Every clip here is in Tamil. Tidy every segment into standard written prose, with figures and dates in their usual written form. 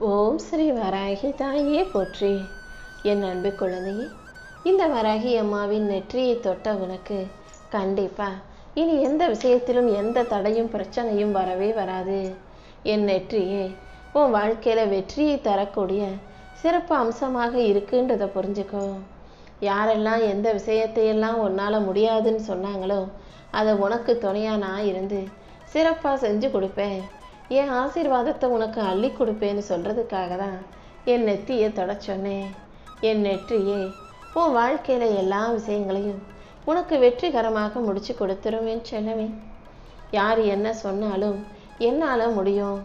ஓம் ஸ்ரீ வராகி தாயே போற்றி. என் அன்பு குழந்தையே, இந்த வராகி அம்மாவின் நெற்றியை தொட்ட உனக்கு கண்டிப்பா இனி எந்த விஷயத்திலும் எந்த தடையும் பிரச்சனையும் வரவே வராது. என் நெற்றியே உன் வாழ்க்கையில வெற்றியை தரக்கூடிய சிறப்பு அம்சமாக இருக்குன்றதை புரிஞ்சுக்கோ. யாரெல்லாம் எந்த விஷயத்தையெல்லாம் உன்னால முடியாதுன்னு சொன்னாங்களோ அதை உனக்கு துணையா நான் இருந்து சிறப்பா செஞ்சு கொடுப்பேன், என் ஆசீர்வாதத்தை உனக்கு அள்ளி கொடுப்பேன்னு சொல்றதுக்காக தான் என் நெத்தியை தொட சொன்னேன். என் நெற்றியே உன் வாழ்க்கையில எல்லா விஷயங்களையும் உனக்கு வெற்றிகரமாக முடிச்சு கொடுத்துரும் என் செல்லமே. யார் என்ன சொன்னாலும் என்னால் முடியும்,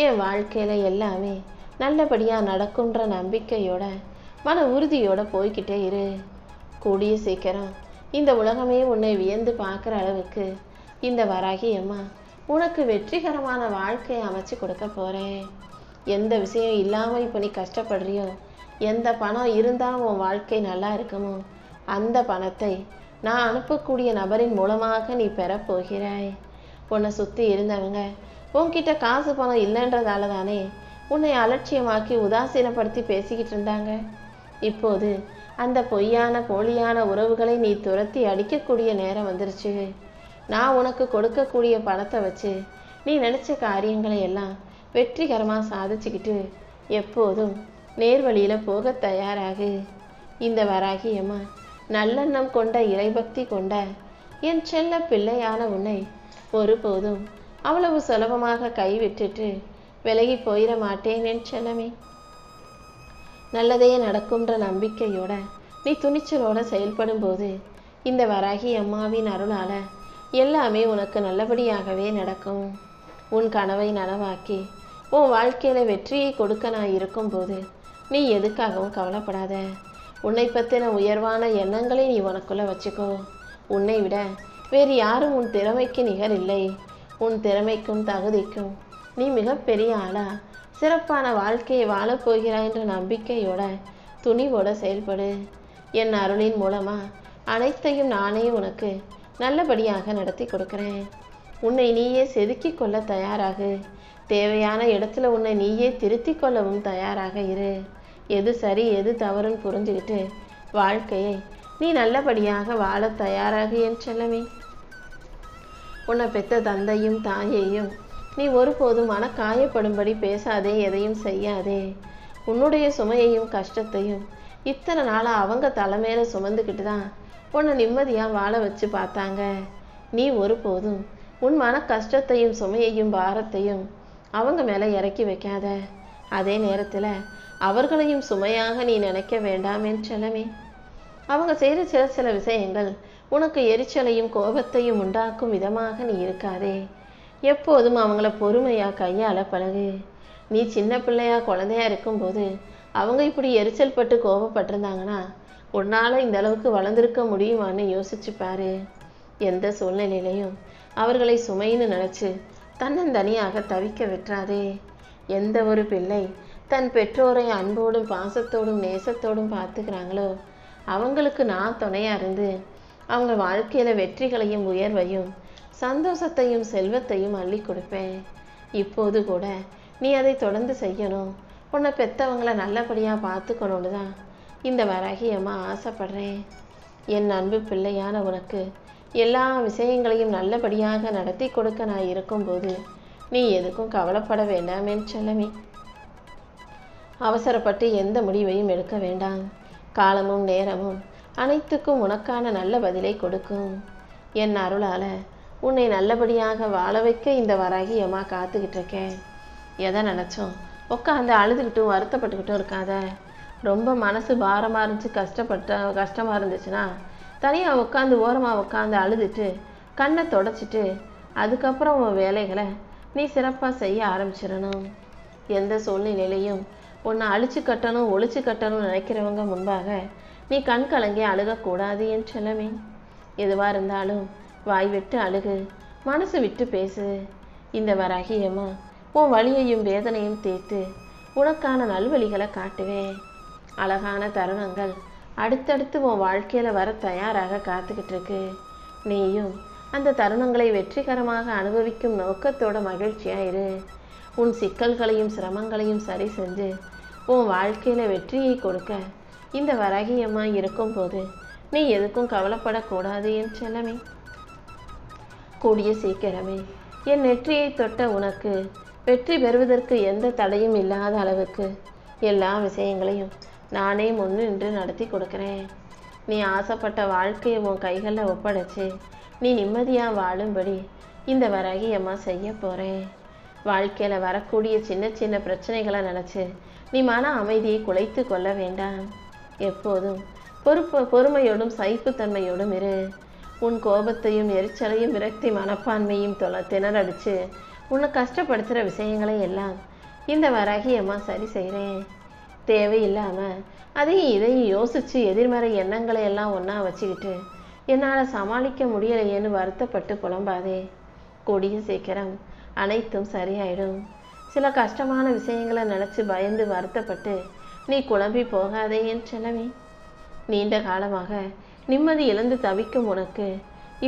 என் வாழ்க்கையில எல்லாமே நல்லபடியா நடக்குன்ற நம்பிக்கையோட மன உறுதியோட போய்கிட்டே இரு. கூடிய சீக்கிரம் இந்த உலகமே உன்னை வியந்து பார்க்குற அளவுக்கு இந்த வராகி அம்மா உனக்கு வெற்றிகரமான வாழ்க்கையை அமைச்சு கொடுக்க போறேன். எந்த விஷயம் இல்லாமல் இப்போ நீ கஷ்டப்படுறியோ, எந்த பணம் இருந்தால் உன் வாழ்க்கை நல்லா இருக்குமோ அந்த பணத்தை நான் அனுப்பக்கூடிய நபரின் மூலமாக நீ பெறப்போகிறாய். உன்னை சுற்றி இருந்தவங்க உன்கிட்ட காசு பணம் இல்லைன்றதால தானே உன்னை அலட்சியமாக்கி உதாசீனப்படுத்தி பேசிக்கிட்டு இருந்தாங்க. இப்போது அந்த பொய்யான போலியான உறவுகளை நீ துரத்தி அடிக்கக்கூடிய நேரம் வந்துருச்சு. நான் உனக்கு கொடுக்கக்கூடிய பணத்தை வச்சு நீ நினச்ச காரியங்களை எல்லாம் வெற்றிகரமாக சாதிச்சுக்கிட்டு எப்போதும் நேர்வழியில் போக தயாராகு. இந்த வராகி அம்மா நல்லெண்ணம் கொண்ட இறைபக்தி கொண்ட என் செல்ல பிள்ளையான உன்னை ஒருபோதும் அவ்வளவு சுலபமாக கைவிட்டுட்டு விலகி போயிட மாட்டேன் என் செல்லமே. நல்லதே நடக்கும்ன்ற நம்பிக்கையோட நீ துணிச்சலோட செயல்படும் போது இந்த வராகி அம்மாவின் அருளால எல்லாமே உனக்கு நல்லபடியாகவே நடக்கும். உன் கனவை நனவாக்கி உன் வாழ்க்கையில வெற்றியை கொடுக்க நான் இருக்கும்போது நீ எதுக்காகவும் கவலைப்படாத. உன்னை பற்றின உயர்வான எண்ணங்களை நீ உனக்குள்ள வச்சுக்கோ. உன்னை விட வேறு யாரும் உன் திறமைக்கு நிகர் இல்லை. உன் திறமைக்கும் தகுதிக்கும் நீ மிகப்பெரிய ஆளா சிறப்பான வாழ்க்கையை வாழப்போகிறாய் என்ற நம்பிக்கையோட துணிவோட செயல்படு. என் அருளின் மூலமா அனைத்தையும் நானே உனக்கு நல்லபடியாக நடத்தி கொடுக்குறேன். உன்னை நீயே செதுக்கி கொள்ள தயாராகு. தேவையான இடத்துல உன்னை நீயே திருத்தி கொள்ளவும் தயாராக இரு. எது சரி எது தவறுன்னு புரிஞ்சுக்கிட்டு வாழ்க்கையை நீ நல்லபடியாக வாழ தயாராகு என் செல்லமே. உன்னை பெற்ற தந்தையும் தாயையும் நீ ஒருபோதும் மன காயப்படும்படி பேசாதே, எதையும் செய்யாதே. உன்னுடைய சுமையையும் கஷ்டத்தையும் இத்தனை நாளாக அவங்க தலைமையில சுமந்துக்கிட்டு தான் உன்னை நிம்மதியாக வாழ வச்சு பார்த்தாங்க. நீ ஒருபோதும் உன் மன கஷ்டத்தையும் சுமையையும் பாரத்தையும் அவங்க மேலே இறக்கி வைக்காத. அதே நேரத்தில் அவர்களையும் சுமையாக நீ நினைக்க வேண்டாம் என் செல்லமே. அவங்க செய்கிற சில விஷயங்கள் உனக்கு எரிச்சலையும் கோபத்தையும் உண்டாக்கும் விதமாக நீ இருக்காதே. எப்போதும் அவங்கள பொறுமையாக கையாள பழகு. நீ சின்ன பிள்ளையா குழந்தையா இருக்கும்போது அவங்க இப்படி எரிச்சல் பட்டு கோபப்பட்டிருந்தாங்கன்னா உன்னால் இந்த அளவுக்கு வளர்ந்துருக்க முடியுமான்னு யோசிச்சு பாரு. எந்த சூழ்நிலையிலையும் அவர்களை சுமைன்னு நினச்சி தன்னந்தனியாக தவிக்க விட்டுறாதே. எந்த ஒரு பிள்ளை தன் பெற்றோரை அன்போடும் பாசத்தோடும் நேசத்தோடும் பார்த்துக்கிறாங்களோ அவங்களுக்கு நான் துணையாக இருந்து அவங்க வாழ்க்கையில் வெற்றிகளையும் உயர்வையும் சந்தோஷத்தையும் செல்வத்தையும் அள்ளி கொடுப்பேன். இப்போது கூட நீ அதை தொடர்ந்து செய்யணும். உன்னை பெற்றவங்களை நல்லபடியாக பார்த்துக்கணுன்னு தான் இந்த வராகி அம்மா ஆசைப்படுறேன். என் அன்பு பிள்ளையான உனக்கு எல்லா விஷயங்களையும் நல்லபடியாக நடத்தி கொடுக்க நான் இருக்கும்போது நீ எதுக்கும் கவலைப்பட வேண்டாம் என் செல்லமே. அவசரப்பட்டு எந்த முடிவையும் எடுக்க வேண்டாம். காலமும் நேரமும் அனைத்துக்கும் உனக்கான நல்ல பதிலை கொடுக்கும். என் அருளால உன்னை நல்லபடியாக வாழ வைக்க இந்த வராகி அம்மா காத்துக்கிட்டு இருக்கேன். எதை நினச்சோம் உட்காந்து அழுதுகிட்டும் வருத்தப்பட்டுக்கிட்டும் இருக்காத. ரொம்ப மனசு பாரமாக இருந்துச்சு, கஷ்டமாக இருந்துச்சுன்னா தனியாக உட்காந்து ஓரமாக உட்காந்து அழுதுட்டு கண்ணை தொடச்சிட்டு அதுக்கப்புறம் உன் வேலைகளை நீ சிறப்பாக செய்ய ஆரம்பிச்சிடணும். எந்த சூழ்நிலையிலையும் உன்னை அழிச்சு கட்டணும் ஒழிச்சு கட்டணும்னு நினைக்கிறவங்க முன்பாக நீ கண் கலங்கி அழுகக்கூடாது என் செல்லமே. எதுவாக இருந்தாலும் வாய் விட்டு அழுகு, மனசு விட்டு பேசு. இந்த வராகி அம்மா உன் வலியையும் வேதனையும் தீர்த்து உனக்கான நல்வழிகளை காட்டுவேன். அழகான தருணங்கள் அடுத்தடுத்து உன் வாழ்க்கையில் வர தயாராக காத்துக்கிட்டு இருக்கு. நீயும் அந்த தருணங்களை வெற்றிகரமாக அனுபவிக்கும் நோக்கத்தோட மகிழ்ச்சியாக இரு. உன் சிக்கல்களையும் சிரமங்களையும் சரி செஞ்சு உன் வாழ்க்கையில வெற்றியை கொடுக்க இந்த வராகி அம்மா இருக்கும்போது நீ எதுக்கும் கவலைப்படக்கூடாது என் செல்லமே. கூடிய சீக்கிரமே என் நெற்றியை தொட்ட உனக்கு வெற்றி பெறுவதற்கு எந்த தடையும் இல்லாத அளவுக்கு எல்லா விஷயங்களையும் நானே முன்னின்று நடத்தி கொடுக்குறேன். நீ ஆசைப்பட்ட வாழ்க்கையை உன் கைகளில் ஒப்படைச்சு நீ நிம்மதியாக வாழும்படி இந்த வராகி அம்மா செய்ய போகிறேன். வாழ்க்கையில் வரக்கூடிய சின்ன சின்ன பிரச்சனைகளை நினச்சி நீ மன அமைதியை குலைத்து கொள்ள வேண்டாம். எப்போதும் பொறுமையோடும் சகிப்புத்தன்மையோடும் இரு. உன் கோபத்தையும் எரிச்சலையும் விரக்தி மனப்பான்மையும் திணறடிச்சு உன்னை கஷ்டப்படுத்துகிற விஷயங்களை எல்லாம் இந்த வராகி அம்மா சரி செய்கிறேன். தேவையில்லாமல் அதையும் இதையும் யோசித்து எதிர்மறை எண்ணங்களை எல்லாம் ஒன்றா வச்சுக்கிட்டு என்னால் சமாளிக்க முடியலையேன்னு வருத்தப்பட்டு புலம்பாதே. கூடிய சீக்கிரம் அனைத்தும் சரியாயிடும். சில கஷ்டமான விஷயங்களை நினச்சி பயந்து வருத்தப்பட்டு நீ குழம்பி போகாதே என் செல்லமே. நீண்ட காலமாக நிம்மதி இழந்து தவிக்கும் உனக்கு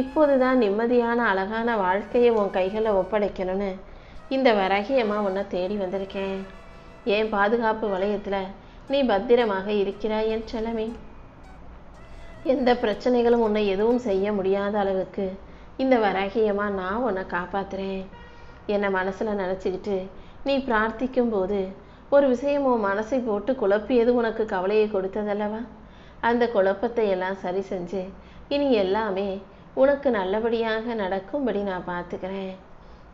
இப்போதுதான் நிம்மதியான அழகான வாழ்க்கையை உன் கைகளில் ஒப்படைக்கணும்னு இந்த வராகி அம்மா உன்னை தேடி வந்திருக்கேன். என் பாதுகாப்பு வளையத்தில் நீ பத்திரமாக இருக்கிறாய் என் செல்லமே. எந்த பிரச்சனைகளும் உன்னை எதுவும் செய்ய முடியாத அளவுக்கு இந்த வராகி அம்மா நான் உன்னை காப்பாற்றுறேன். என்னை மனசில் நினச்சிக்கிட்டு நீ பிரார்த்திக்கும் போது ஒரு விஷயம் உன் மனசை போட்டு குழப்பியது உனக்கு கவலையை கொடுத்ததல்லவா? அந்த குழப்பத்தை எல்லாம் சரி செஞ்சு இனி எல்லாமே உனக்கு நல்லபடியாக நடக்கும்படி நான் பார்த்துக்கிறேன்.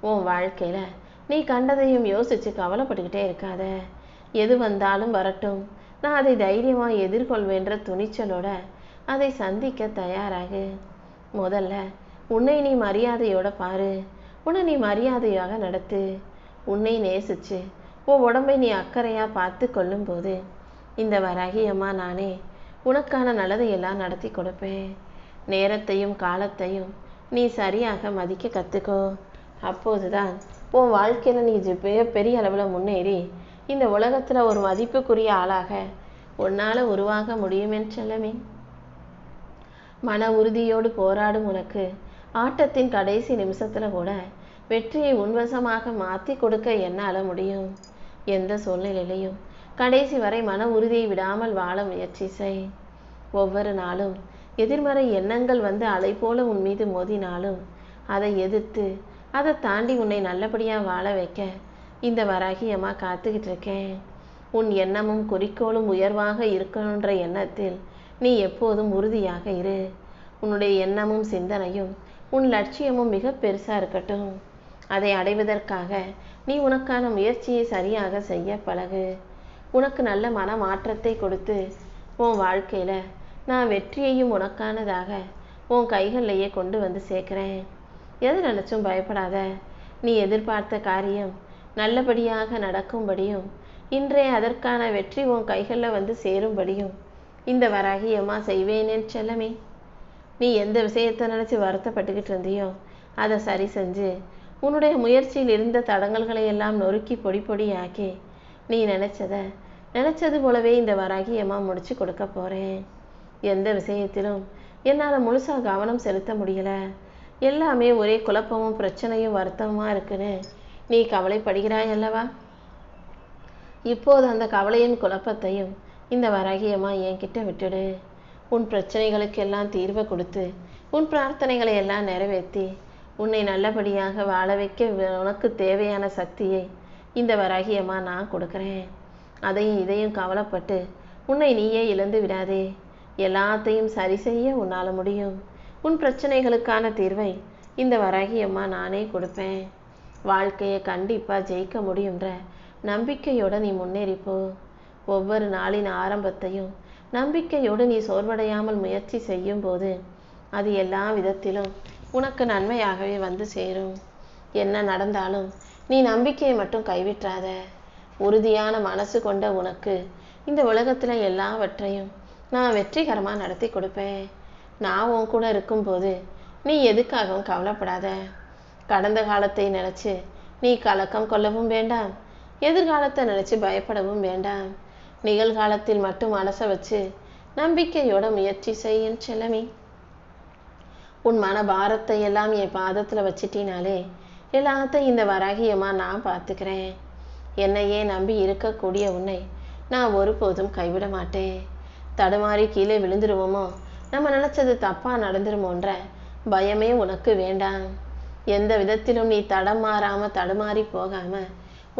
உன் வாழ்க்கையில் நீ கண்டதையும் யோசித்து கவலைப்பட்டுக்கிட்டே இருக்காத. எது வந்தாலும் வரட்டும், நான் அதை தைரியமாக எதிர்கொள்வேன்ற துணிச்சலோட அதை சந்திக்க தயாராகு. முதல்ல உன்னை நீ மரியாதையோட பாரு. உன்னை நீ மரியாதையாக நடத்து. உன்னை நேசிச்சு உன் உடம்பை நீ அக்கறையாக பார்த்து கொள்ளும்போது இந்த வராகி அம்மா நானே உனக்கான நல்லதையெல்லாம் நடத்தி கொடுப்பேன். நேரத்தையும் காலத்தையும் நீ சரியாக மதிக்க கற்றுக்கோ. அப்போதுதான் உன் வாழ்க்கையில் நீ பெரிய அளவில் முன்னேறி இந்த உலகத்தில் ஒரு மதிப்புக்குரிய ஆளாக உன்னால் உருவாக முடியுமென்னு செல்லமே. மன உறுதியோடு போராடும் உனக்கு ஆட்டத்தின் கடைசி நிமிஷத்தில் கூட வெற்றியை உன்வசமாக மாற்றி கொடுக்க என்னால் முடியும். எந்த சூழ்நிலையிலையும் கடைசி வரை மன உறுதியை விடாமல் வாழ முயற்சி செய். ஒவ்வொரு நாளும் எதிர்மறை எண்ணங்கள் வந்து அலை போல உன் மீது மோதினாலும் அதை எதிர்த்து அதை தாண்டி உன்னை நல்லபடியாக வாழ வைக்க இந்த வராகி அம்மா காத்துக்கிட்டு இருக்கேன். உன் எண்ணமும் குறிக்கோளும் உயர்வாக இருக்கணுன்ற எண்ணத்தில் நீ எப்போதும் உறுதியாக இரு. உன்னுடைய எண்ணமும் சிந்தனையும் உன் லட்சியமும் மிக பெருசாக இருக்கட்டும். அதை அடைவதற்காக நீ உனக்கான முயற்சியை சரியாக செய்ய பழகு. உனக்கு நல்ல மன மாற்றத்தை கொடுத்து உன் வாழ்க்கையில் நான் வெற்றியையும் உனக்கானதாக உன் கைகள்லையே கொண்டு வந்து சேர்க்குறேன். எது நினச்சும் பயப்படாத. நீ எதிர்பார்த்த காரியம் நல்லபடியாக நடக்கும்படியும் இன்றைய அதற்கான வெற்றி உன் கைகளில் வந்து சேரும்படியும் இந்த வராகி அம்மா செய்வேனேன் செல்லமே. நீ எந்த விஷயத்தை நினச்சி வருத்தப்பட்டுக்கிட்டு இருந்தியோ அதை சரி செஞ்சு உன்னுடைய முயற்சியில் இருந்த தடங்கல்களை எல்லாம் நொறுக்கி பொடி பொடியாக்கி நீ நினச்சது போலவே இந்த வராகி அம்மா முடிச்சு கொடுக்க போகிறேன். எந்த விஷயத்திலும் என்னால் முழுசாக கவனம் செலுத்த முடியல, எல்லாமே ஒரே குழப்பமும் பிரச்சனையும் வருத்தமாக இருக்குன்னு நீ கவலைப்படுகிறாய் அல்லவா? இப்போது அந்த கவலையின் குழப்பத்தையும் இந்த வராகி அம்மா என்கிட்ட விட்டுடு. உன் பிரச்சனைகளுக்கெல்லாம் தீர்வை கொடுத்து உன் பிரார்த்தனைகளை எல்லாம் நிறைவேற்றி உன்னை நல்லபடியாக வாழ வைக்க உனக்கு தேவையான சக்தியை இந்த வராகி அம்மா நான் கொடுக்குறேன். அதையும் இதையும் கவலைப்பட்டு உன்னை நீயே இழந்து விடாதே. எல்லாத்தையும் சரி செய்ய உன்னால் முடியும். உன் பிரச்சனைகளுக்கான தீர்வை இந்த வராகி அம்மா நானே கொடுப்பேன். வாழ்க்கையை கண்டிப்பாக ஜெயிக்க முடியுன்ற நம்பிக்கையோடு நீ முன்னேறிப்போ. ஒவ்வொரு நாளின் ஆரம்பத்தையும் நம்பிக்கையோடு நீ சோர்வடையாமல் முயற்சி செய்யும் போது அது எல்லா விதத்திலும் உனக்கு நன்மையாகவே வந்து சேரும். என்ன நடந்தாலும் நீ நம்பிக்கையை மட்டும் கைவிட்டாத. உறுதியான மனசு கொண்ட உனக்கு இந்த உலகத்தில் எல்லாவற்றையும் நான் வெற்றிகரமாக நடத்தி கொடுப்பேன். நான் உன் கூட இருக்கும்போது நீ எதுக்காகவும் கவலைப்படாத. கடந்த காலத்தை நினச்சி நீ கலக்கம் கொள்ளவும் வேண்டாம், எதிர்காலத்தை நினச்சி பயப்படவும் வேண்டாம். நிகழ்காலத்தில் மட்டும் மனசை வச்சு நம்பிக்கையோட முயற்சி செய்யும் செல்லமே. உன் மன பாரத்தை எல்லாம் என் பாதத்தில் வச்சிட்டினாலே எல்லாத்தையும் இந்த வராகியம்மா நான் பார்த்துக்கிறேன். என்னையே நம்பி இருக்கக்கூடிய உன்னை நான் ஒருபோதும் கைவிட மாட்டேன். தடுமாறி கீழே விழுந்துருவோமோ, நம்ம நினைச்சது தப்பா நடந்துருமோன்ற பயமே உனக்கு வேண்டாம். எந்த விதத்திலும் நீ தடுமாறி போகாம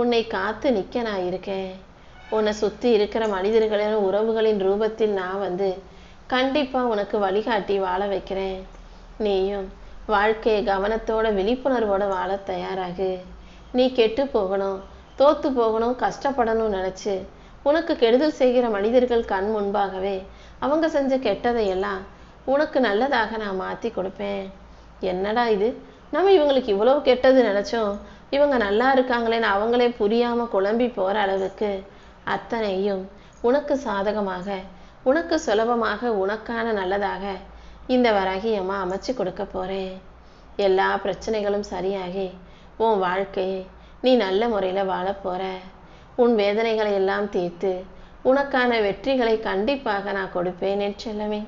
உன்னை காத்து நிற்க நான் இருக்கேன். உன்னை சுற்றி இருக்கிற மனிதர்களின் உறவுகளின் ரூபத்தில் நான் கண்டிப்பா உனக்கு வழிகாட்டி வாழ வைக்கிறேன். நீயும் வாழ்க்கையை கவனத்தோட விழிப்புணர்வோட வாழ தயாராகு. நீ கெட்டு போகணும், தோத்து போகணும், கஷ்டப்படணும் நினைச்சு உனக்கு கெடுதல் செய்கிற மனிதர்கள் கண் முன்பாகவே அவங்க செஞ்ச கெட்டதையெல்லாம் உனக்கு நல்லதாக நான் மாற்றி கொடுப்பேன். என்னடா இது, நம்ம இவங்களுக்கு இவ்வளவு கெட்டது நினைச்சோம், இவங்க நல்லா இருக்காங்களேன்னு அவங்களே புரியாம குழம்பி போற அளவுக்கு அத்தனையும் உனக்கு சாதகமாக, உனக்கு சுலபமாக, உனக்கான நல்லதாக இந்த வராகியம்மா அமைச்சு கொடுக்க போறேன். எல்லா பிரச்சனைகளும் சரியாகி உன் வாழ்க்கையை நீ நல்ல முறையில் வாழ போற. உன் வேதனைகளை எல்லாம் தீர்த்து உனக்கான வெற்றிகளை கண்டிப்பாக நான் கொடுப்பேன் என் செல்லமே.